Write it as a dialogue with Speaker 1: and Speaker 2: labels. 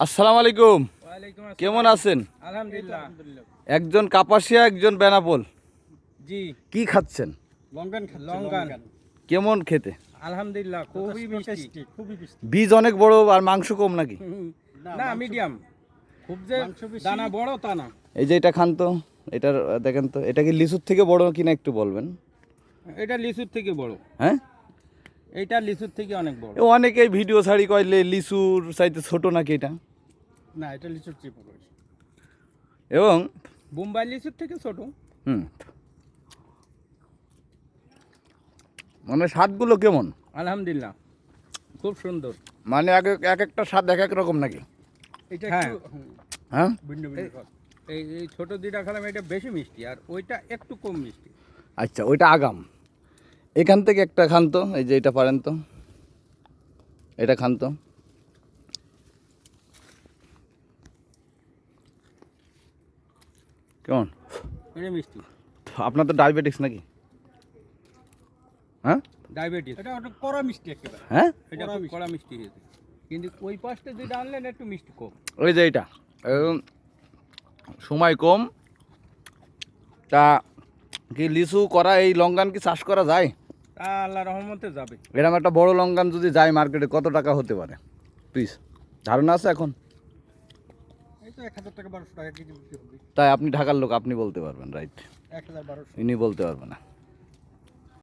Speaker 1: আসসালামু আলাইকুম।
Speaker 2: ওয়ালাইকুম আসসালাম।
Speaker 1: কেমন আছেন?
Speaker 2: আলহামদুলিল্লাহ।
Speaker 1: একজন কাপাসিয়া, একজন বেনাপোল।
Speaker 2: জি,
Speaker 1: কি খাচ্ছেন?
Speaker 2: লঙ্কান।
Speaker 1: কেমন খেতে?
Speaker 2: আলহামদুলিল্লাহ, খুবই মিষ্টি।
Speaker 1: বীজ অনেক বড় আর মাংস কম নাকি?
Speaker 2: না, মিডিয়াম। খুব যে দানা বড় তা না।
Speaker 1: এই যে এটা খান তো, এটার দেখেন তো, এটা কি লিচুর থেকে বড় কিনা একটু বলবেন?
Speaker 2: এটা লিচুর থেকে বড়।
Speaker 1: হ্যাঁ,
Speaker 2: এইটা লিচুর থেকে অনেক বড়।
Speaker 1: অনেকেই ভিডিও ছাড়ি কইলে লিচুর চাইতে ছোট নাকি এটা।
Speaker 2: না, এটা লিচুর চেয়ে বড়।
Speaker 1: এবং
Speaker 2: বোম্বাই লিচুর থেকে ছোট।
Speaker 1: মানে স্বাদগুলো কেমন?
Speaker 2: আলহামদুলিল্লাহ, খুব সুন্দর।
Speaker 1: মানে এক একটা স্বাদ এক এক রকম নাকি?
Speaker 2: এটা
Speaker 1: হ্যাঁ।
Speaker 2: এই ছোট দুইটা খেলাম, এটা বেশি মিষ্টি আর ওইটা একটু কম মিষ্টি।
Speaker 1: আচ্ছা, ওইটা আগাম। এখান থেকে একটা খান তো, এই যে এটা পারেন তো, এটা খান তো। কেমন?
Speaker 2: এটা মিষ্টি।
Speaker 1: আপনার তো ডায়াবেটিস নাকি? হ্যাঁ,
Speaker 2: ডায়াবেটিস। এটা একটু কড়া মিষ্টি একেবারে।
Speaker 1: হ্যাঁ,
Speaker 2: এটা খুব কড়া মিষ্টি হয়েছে, কিন্তু ওই পাশটা যেটা আনলেন একটু মিষ্টি কম।
Speaker 1: ওই যে এটা সময় কম। তা কি লিচু করা, এই লঙ্কান কি চাষ করা যায়?
Speaker 2: তা আল্লাহ রহমতে যাবে।
Speaker 1: এরকম একটা বড় লঙ্কান যদি যায় মার্কেটে, কত টাকা হতে পারে পিস? ধারণা আছে এখন?
Speaker 2: এই তো 1000 টাকা 1200 টাকা কেজি বিক্রি হবে।
Speaker 1: তাই আপনি ঢাকার লোক, আপনি বলতে পারবেন, রাইট?
Speaker 2: 1000 1200।
Speaker 1: ইনি বলতে পারবেন না।